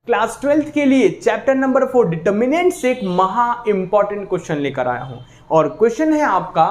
Class 12th के लिए chapter number 4 determinant से एक महा इंपॉर्टेंट क्वेश्चन लेकर आया हूं और क्वेश्चन है आपका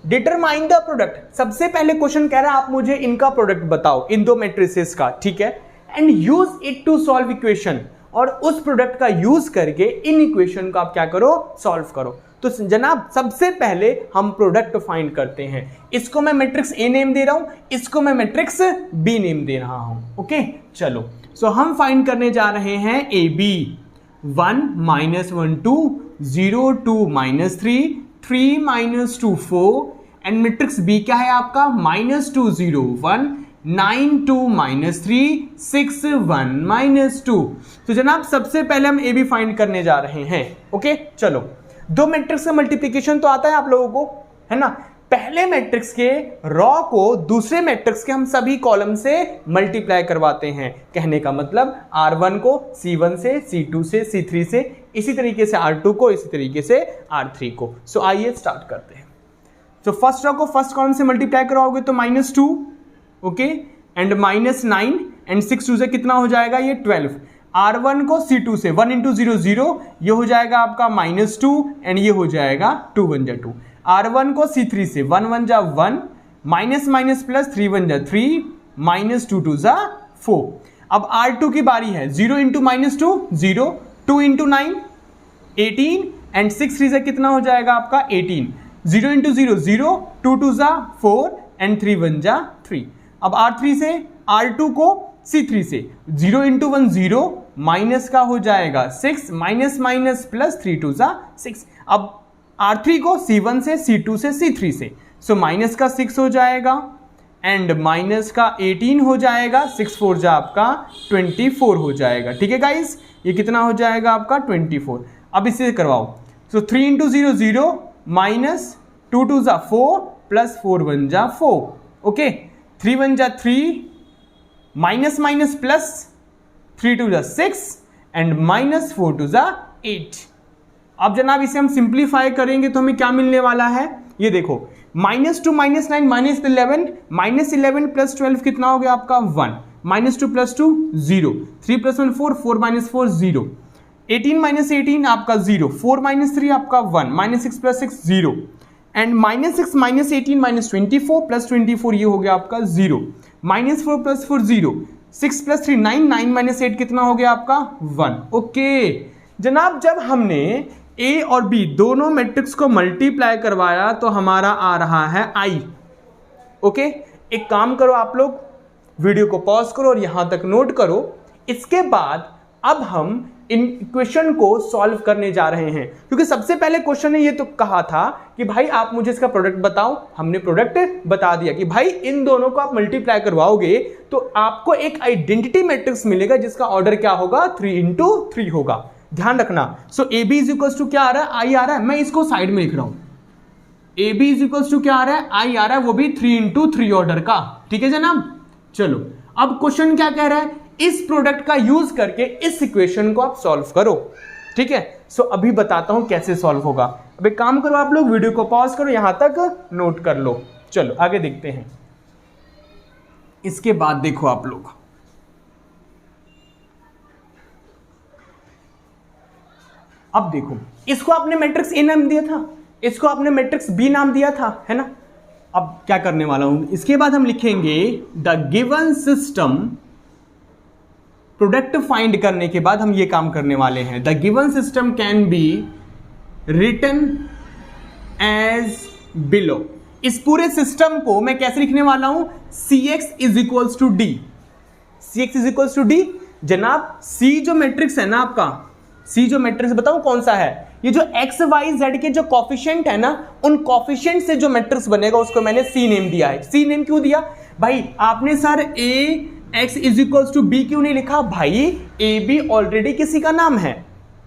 डिटरमाइन द प्रोडक्ट। सबसे पहले क्वेश्चन कह रहा है आप मुझे इनका प्रोडक्ट बताओ, इन दो मैट्रिसेस का, ठीक है, and use it to solve equation, और उस प्रोडक्ट का यूज करके इन इक्वेशन को आप क्या करो, सॉल्व करो। तो जनाब सबसे पहले हम प्रोडक्ट फाइंड करते हैं। इसको मैं मैट्रिक्स ए नेम दे रहा हूं, इसको मैं मैट्रिक्स बी नेम दे रहा हूं। ओके चलो, सो हम फाइंड करने जा रहे हैं A B. 1 -1 2 0 2 -3 3 -2 4 and matrix B क्या है आपका -2 0 1 9 2 -3 6 1 -2। तो जनाब सबसे पहले हम ए बी फाइंड करने जा रहे हैं। ओके चलो, दो मैट्रिक्स का मल्टीप्लिकेशन तो आता है आप लोगों को, है ना। पहले मैट्रिक्स के रॉ को दूसरे मैट्रिक्स के हम सभी कॉलम से मल्टीप्लाई करवाते हैं। कहने का मतलब R1 को C1 से, C2 से, C3 से, इसी तरीके से R2 को, इसी तरीके से R3 को। सो आइए स्टार्ट करते हैं। तो फर्स्ट रॉ को फर्स्ट कॉलम से मल्टीप्लाई करवाओगे तो -2, ओके, एंड -9 एंड 6 2 से कितना हो जाएगा ये 12। R1 को C2 से 1 × 0 0, ये हो जाएगा आपका -2 एंड ये हो जाएगा 2 1 जा 2। R1 को C3 से 1 1 जा 1, माइनस माइनस प्लस 3 1 जा 3, -2 2 जा 4। अब R2 की बारी है। 0 × -2 0, 2 × 9 18 एंड 6 3 से कितना हो जाएगा आपका 18। 0 × 0 0, 2 2 जा 4 एंड 3 1 जा 3। अब R3 से R2 को C3 से 0 × 1 0, माइनस का हो जाएगा 6, माइनस माइनस प्लस 3 2 जा 6। अब R3 को C1 से, C2 से, C3 से, सो माइनस का 6 हो जाएगा एंड माइनस का 18 हो जाएगा, 6 4 जा आपका 24 हो जाएगा। ठीक है गाइस, ये कितना हो जाएगा आपका 24। अब इसे करवाओ। सो 3 × 0 0, माइनस 2 2 जा 4 प्लस 4 1 जा 4। ओके, 3 1 जा 3, माइनस माइनस प्लस 3 2 जा 6 एंड -4 2 जा 8। अब जनाब इसे हम सिंप्लीफाई करेंगे तो हमें क्या मिलने वाला है, ये देखो, -2 -9 -11, -11 प्लस 12 कितना हो गया आपका 1, -2 + 2 0, 3 + 1 4, 4 - 4 0, 18 - 18 आपका 0, 4 - 3 आपका 1, -6 + 6 0 एंड -6 - 18 -24 + 24 ये हो गया आपका 0, -4 + 4 0, 6 + 3 9, 9 - 8 कितना हो गया आपका 1। ओके जनाब, जब हमने ए और बी दोनों मैट्रिक्स को मल्टीप्लाई करवाया तो हमारा आ रहा है I। ओके, एक काम करो आप लोग, वीडियो को पॉज करो और यहां तक नोट करो। इसके बाद अब हम इन इक्वेशन को सॉल्व करने जा रहे हैं, क्योंकि सबसे पहले क्वेश्चन ने ये तो कहा था कि भाई आप मुझे इसका प्रोडक्ट बताओ। हमने प्रोडक्ट बता दिया कि भाई इन दोनों को आप मल्टीप्लाई करवाओगे तो आपको एक आइडेंटिटी मैट्रिक्स मिलेगा जिसका ऑर्डर क्या होगा, 3 × 3 होगा। ध्यान रखना। So A B is equal to क्या आ रहा है, I आ रहा है, मैं इसको साइड में लिख रहा हूं। A B is equal to क्या आ रहा है, I आ रहा है, वो भी 3 × 3 ऑर्डर का। ठीक है जनाब, चलो अब क्वेश्चन क्या कह रहा है, इस प्रोडक्ट का यूज करके इस इक्वेशन को आप सॉल्व करो। ठीक है, सो अभी बताता हूं कैसे सॉल्व होगा। अब एक काम करो आप लोग, वीडियो को पॉज करो, यहां तक नोट कर लो। चलो आगे देखते हैं। इसके बाद देखो आप लोग, अब देखो, इसको आपने मैट्रिक्स ए नाम दिया था, इसको आपने मैट्रिक्स बी नाम दिया था, है ना। अब क्या करने वाला हूं, इसके बाद हम लिखेंगे the given system. Product find करने के बाद हम ये काम करने वाले हैं। The given system can be written as below. इस पूरे सिस्टम को मैं कैसे लिखने वाला हूं, Cx = D। Cx = D। जनाब C जो मैट्रिक्स है ना आपका, C जो मैट्रिक्स बताऊं कौन सा है, ये जो x y z के जो कॉफिशिएंट है ना, उन कॉफिशिएंट से जो मैट्रिक्स बनेगा उसको मैंने C नेम दिया है। C नेम क्यों दिया भाई, आपने सर Ax = B क्यों नहीं लिखा, भाई ए बी ऑलरेडी किसी का नाम है।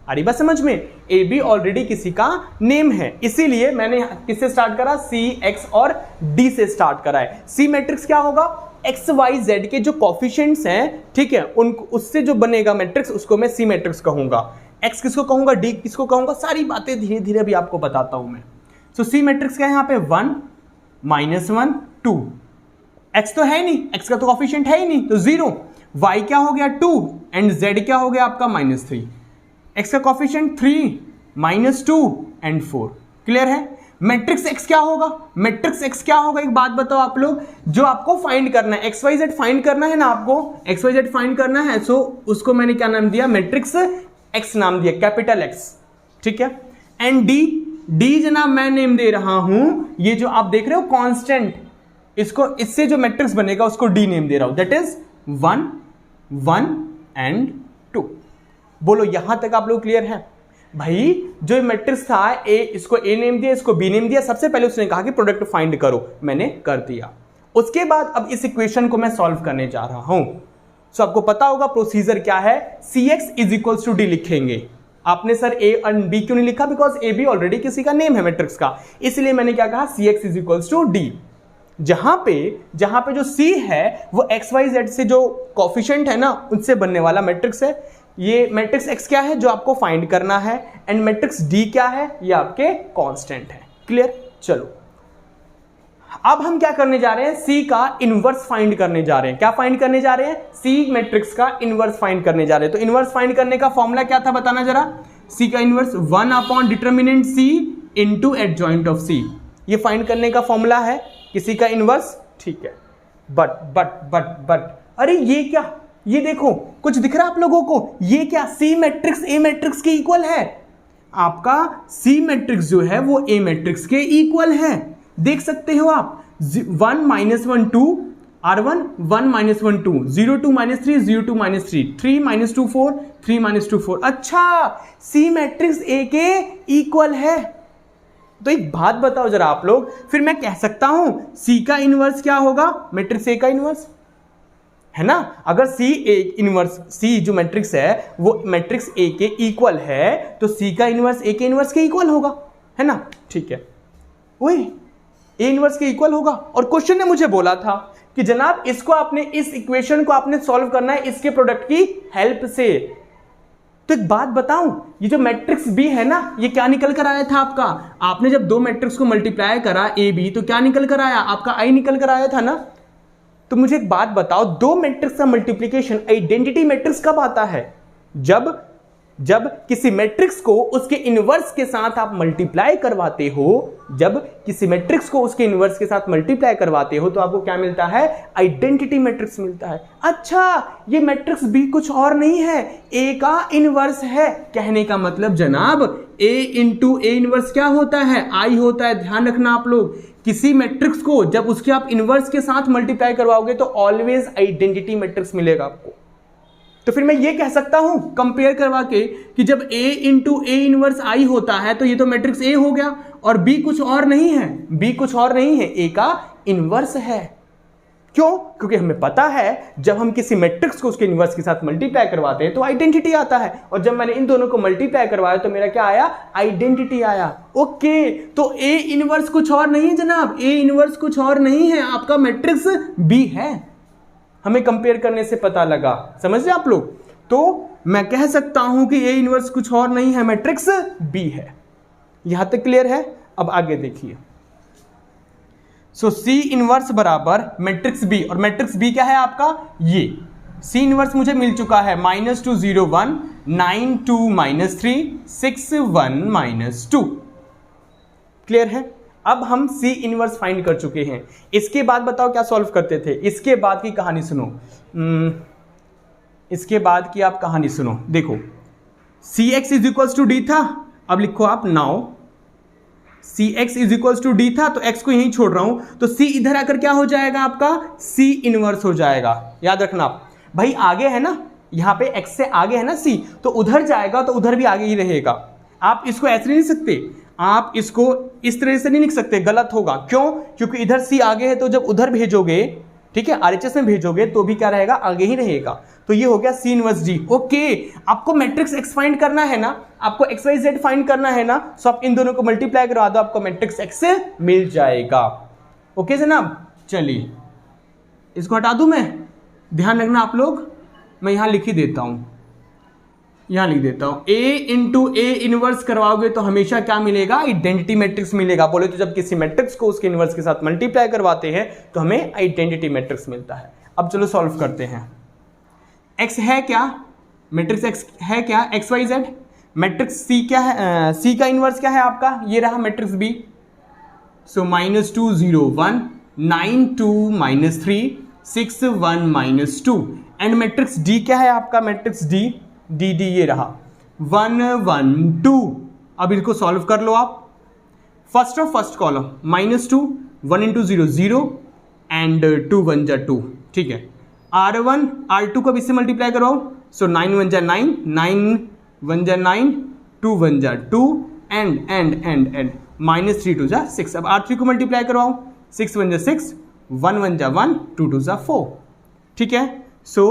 अरे बस समझ में, ए बी ऑलरेडी किसी का नेम है, इसीलिए मैंने किससे स्टार्ट करा, C X और D से स्टार्ट करा है। C मैट्रिक्स क्या होगा, एक्स वाई जेड के जो कॉफिशिएंट्स हैं, ठीक है, उन उससे जो बनेगा मैट्रिक्स उसको मैं सी मैट्रिक्स कहूंगा। एक्स किसको कहूंगा, डी किसको कहूंगा, सारी बातें धीरे धीरे भी आपको बताता हूं मैं। सो सी मैट्रिक्स क्या है यहाँ पे, 1 -1 2। एक्स तो है नहीं, एक्स का तो कॉफिशिएंट है ही नहीं, तो 0 y क्या हो गया 2 एंड z क्या हो गया आपका -3, x का कोफिशिएंट 3 -2 एंड 4। क्लियर है? मैट्रिक्स x क्या होगा? मैट्रिक्स x क्या होगा एक बात बताओ आप लोग, जो आपको फाइंड करना है, एक्स वाई जेड फाइंड करना है ना, आपको एक्स वाई जेड फाइंड करना है, सो उसको मैंने क्या नाम दिया, मैट्रिक्स x नाम दिया, कैपिटल X, ठीक है। एंड डी जनाब मैं नेम दे रहा हूं, ये जो आप देख रहे हो कांस्टेंट, इसको इससे जो मैट्रिक्स बनेगा उसको डी नेम दे रहा हूं, दैट इज 1 1 एंड 2। बोलो यहां तक आप लोग क्लियर है? भाई जो मैट्रिक्स था ए, इसको ए नेम दिया, इसको बी नेम दिया, सबसे पहले उसने कहा कि प्रोडक्ट फाइंड करो, मैंने कर दिया। उसके बाद अब इस इक्वेशन को मैं सॉल्व करने जा रहा हूं। सो आपको पता होगा प्रोसीजर क्या है, Cx is equals to D लिखेंगे। आपने सर ए एंड बी क्यों नहीं लिखा? बिकॉज ए बी ऑलरेडी किसी का नेम है मैट्रिक्स का, इसलिए मैंने क्या कहा Cx is equals to D. जहां पे जो C है वो एक्स वाई जेड से जो कोफिशिएंट है ना उनसे बनने वाला मैट्रिक्स है। ये मैट्रिक्स X क्या है जो आपको फाइंड करना है, एंड मैट्रिक्स D क्या है, ये आपके कांस्टेंट है। क्लियर? चलो अब हम क्या करने जा रहे हैं, C का इनवर्स फाइंड करने जा रहे हैं। क्या फाइंड करने जा रहे हैं? C मैट्रिक्स का इनवर्स फाइंड करने जा रहे हैं। तो इनवर्स फाइंड करने का फॉर्मूला क्या था बताना जरा। C का inverse 1 upon determinant C into adjoint of C, ये फाइंड करने का फॉर्मूला है किसी का इनवर्स, ठीक है। बट अरे ये क्या, ये देखो कुछ दिख रहा है आप लोगों को, ये क्या, C मैट्रिक्स A मैट्रिक्स के इक्वल है। आपका C मैट्रिक्स जो है वो A मैट्रिक्स के इक्वल है, देख सकते हो आप। 1 -1 2 R1 1 -1 2 0 2 -3 0 2 -3 3 -2 4 3 -2 4। अच्छा, C मैट्रिक्स A के इक्वल है। तो एक बात बताओ जरा आप लोग, फिर मैं कह सकता हूं C का इनवर्स क्या होगा, मैट्रिक्स A का इनवर्स, है ना। अगर C इनवर्स, C जो मैट्रिक्स है वो मैट्रिक्स A के इक्वल है, तो C का इनवर्स A के इनवर्स के इक्वल होगा, है ना। ठीक है, वही A इनवर्स के इक्वल होगा। और क्वेश्चन ने मुझे बोला था कि जनाब इसको आपने, इस इक्वेशन को आपने सॉल्व करना है इसके प्रोडक्ट की हेल्प से। तो एक बात बताऊं, ये जो मैट्रिक्स B है ना, ये क्या निकल कर आया था आपका, आपने जब दो मैट्रिक्स को मल्टीप्लाई करा A B, तो क्या निकल कर आया आपका, I निकल कर आया था ना। तो मुझे एक बात बताओ, दो मैट्रिक्स का मल्टीप्लिकेशन आइडेंटिटी मैट्रिक्स कब आता है, जब किसी मैट्रिक्स को उसके इनवर्स के साथ आप मल्टीप्लाई करवाते हो, जब किसी मैट्रिक्स को उसके इनवर्स के साथ मल्टीप्लाई करवाते हो तो आपको क्या मिलता है, आइडेंटिटी मैट्रिक्स मिलता है। अच्छा, ये मैट्रिक्स B कुछ और नहीं है, A का इनवर्स है। कहने का मतलब जनाब A इंटू A इनवर्स क्या होता है, I होता है। ध्यान रखना आप लोग, किसी मैट्रिक्स को जब उसके आप इनवर्स के साथ मल्टीप्लाई करवाओगे तो ऑलवेज आइडेंटिटी मैट्रिक्स मिलेगा आपको। तो फिर मैं ये कह सकता हूं कंपेयर करवा के कि जब A into A inverse I होता है तो ये तो मैट्रिक्स A हो गया, और B कुछ और नहीं है, B कुछ और नहीं है, A का इनवर्स है। क्यों? क्योंकि हमें पता है जब हम किसी मैट्रिक्स को उसके इनवर्स के साथ मल्टीप्लाई करवाते हैं तो आइडेंटिटी आता है, और जब मैंने इन दोनों को मल्टीप्लाई करवाया तो मेरा क्या आया, आइडेंटिटी आया। ओके, तो A इनवर्स कुछ और नहीं जनाब, A इनवर्स कुछ और नहीं है, आपका मैट्रिक्स B है। हमें कंपेयर करने से पता लगा, समझ रहे आप लोग। तो मैं कह सकता हूं कि A इनवर्स कुछ और नहीं है, मैट्रिक्स B है। यहां तक क्लियर है? अब आगे देखिए। सो C इनवर्स बराबर मैट्रिक्स B, और मैट्रिक्स B क्या है आपका, ये C इनवर्स मुझे मिल चुका है -2 0 1 9 2 -3 6 1 -2। क्लियर है? अब हम C इनवर्स फाइंड कर चुके हैं। इसके बाद बताओ क्या सॉल्व करते थे, इसके बाद की कहानी सुनो। इसके बाद की आप कहानी सुनो, देखो Cx is equals to D था, अब लिखो आप now Cx is equals to D था, तो x को यहीं छोड़ रहा हूं, तो C इधर आकर क्या हो जाएगा आपका, C इनवर्स हो जाएगा। याद रखना आप भाई, आगे है ना, यहां पे x से आगे है ना C, तो उधर जाएगा तो उधर भी आगे ही रहेगा। आप इसको ऐसे नहीं लिख सकते, आप इसको इस तरह से नहीं लिख सकते, गलत होगा। क्यों? क्योंकि इधर C आगे है, तो जब उधर भेजोगे, ठीक है, RHS में भेजोगे तो भी क्या रहेगा, आगे ही रहेगा। तो ये हो गया C इनवर्स D। ओके, आपको मैट्रिक्स X फाइंड करना है ना, आपको XYZ फाइंड करना है ना, सो आप इन दोनों को मल्टीप्लाई करवा दो, आपको मैट्रिक्स X से मिल जाएगा। ओके जनाब, चलिए इसको हटा दूं मैं, ध्यान रखना आप लोग, मैं यहां लिख ही देता हूं, यहां लिख देता हूं। A इंटू A इनवर्स करवाओगे तो हमेशा क्या मिलेगा, आइडेंटिटी मैट्रिक्स मिलेगा। बोले तो जब किसी मैट्रिक्स को उसके इनवर्स के साथ मल्टीप्लाई करवाते हैं तो हमें आइडेंटिटी मैट्रिक्स मिलता है। अब चलो सॉल्व करते हैं। एक्स है क्या, मैट्रिक्स एक्स है क्या, एक्स वाई जेड। मैट्रिक्स सी क्या है, सी का इनवर्स क्या है आपका, ये रहा matrix B. So -2 0 1 9 2 -3 6 1 -2 and matrix D क्या है आपका, मैट्रिक्स डी डी डी ये रहा 1 1 2। अब इसको सॉल्व कर लो आप। First of first column -2 1 into 0 0 and 2 1 जा 2, ठीक है। R1 R2 को इससे मल्टीप्लाई करो, सो 9 1 जा 9 9 1 जा 9 2 1 जा 2 एंड -3 2 जा 6। अब R3 को मल्टीप्लाई करवाओ, 6 1 जा 6 1 1 जा 1 2 2 जा 4, ठीक है। सो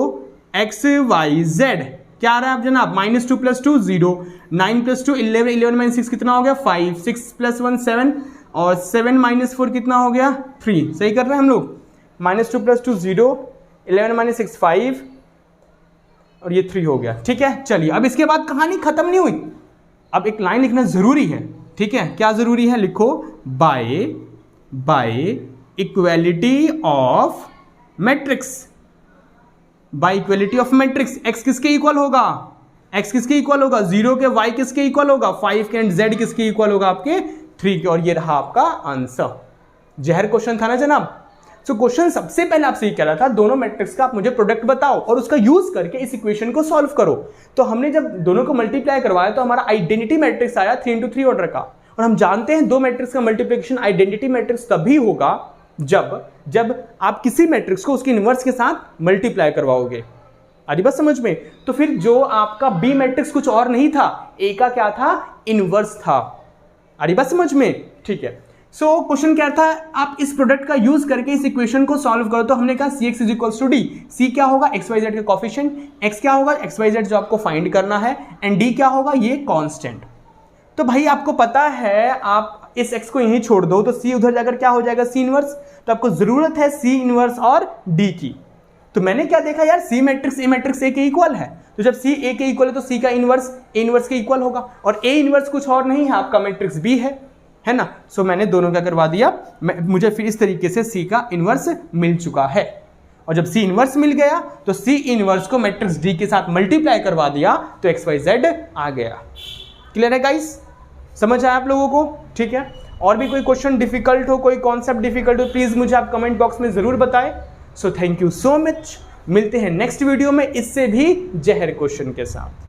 एक्स वाई जेड क्या आ रहा है आप जनाब, -2 + 2 0 9 + 2 11 11 - 6 कितना हो गया 5 6 + 1 7 और 7 - 4 कितना हो गया 3। सही कर रहे हैं हम लोग। -2 + 2 0 11 - 6 5 और ये 3 हो गया, ठीक है। चलिए अब इसके बाद कहानी खत्म नहीं हुई, अब एक लाइन लिखना जरूरी है, ठीक है। क्या जरूरी है, लिखो by equality of matrix, by equality of matrix. X किसके इक्वल होगा, एक्स किसके इक्वल होगा 0 के, वाई किसके इक्वल होगा 5 के एंड जेड किसके इक्वल होगा आपके 3 के। और ये रहा आपका आंसर। जहर क्वेश्चन था ना जनाब। सो क्वेश्चन सबसे पहले आपसे ये कह रहा था दोनों मैट्रिक्स का आप मुझे प्रोडक्ट बताओ और उसका यूज करके इस इक्वेशन को सॉल्व करो। तो हमने जब दोनों को मल्टीप्लाई करवाया तो हमारा आइडेंटिटी मैट्रिक्स आया 3 into 3 ऑर्डर का। और हम जानते हैं दो मैट्रिक्स का मल्टीप्लिकेशन आइडेंटिटी मैट्रिक्स तभी होगा जब आप किसी मैट्रिक्स को उसके इनवर्स के साथ मल्टीप्लाई करवाओगे। आदि बात समझ में। तो फिर जो आपका बी मैट्रिक्स कुछ और नहीं था, ए का क्या था, इनवर्स था। आदि बात समझ में, ठीक है। सो क्वेश्चन क्या था, आप इस प्रोडक्ट का यूज करके इस इक्वेशन को सॉल्व करो। तो हमने कहा Cx = D। C क्या होगा, एक्स वाई जेड का कोफिशिएंट, x क्या होगा, एक्स वाई जेड जो आपको फाइंड करना है, एंड D क्या होगा, ये कांस्टेंट। तो भाई आपको पता है आप इस x को यहीं छोड़ दो तो C उधर जाकर क्या हो जाएगा, C इनवर्स। तो आपको जरूरत है C इनवर्स और D की। तो मैंने क्या देखा यार, C matrix A matrix A के इक्वल है। तो जब C A के इक्वल है तो C का इनवर्स A इनवर्स के इक्वल होगा। और A इनवर्स कुछ और नहीं है, आपका मैट्रिक्स B है ना। सो मैंने दोनों क्या करवा दिया, मुझे फिर इस तरीके से C का इनवर्स मिल चुका है। और जब C इनवर्स मिल गया तो C इनवर्स को मैट्रिक्स D के साथ मल्टीप्लाई करवा दिया तो XYZ आ गया। क्लियर है गाइस, समझ आया आप लोगों को, ठीक है। और भी कोई क्वेश्चन डिफिकल्ट हो, कोई कॉन्सेप्ट डिफिकल्ट हो, प्लीज मुझे आप कमेंट बॉक्स में जरूर बताएं। So thank you so much, मिलते हैं नेक्स्ट वीडियो में इससे भी जहर क्वेश्चन के साथ।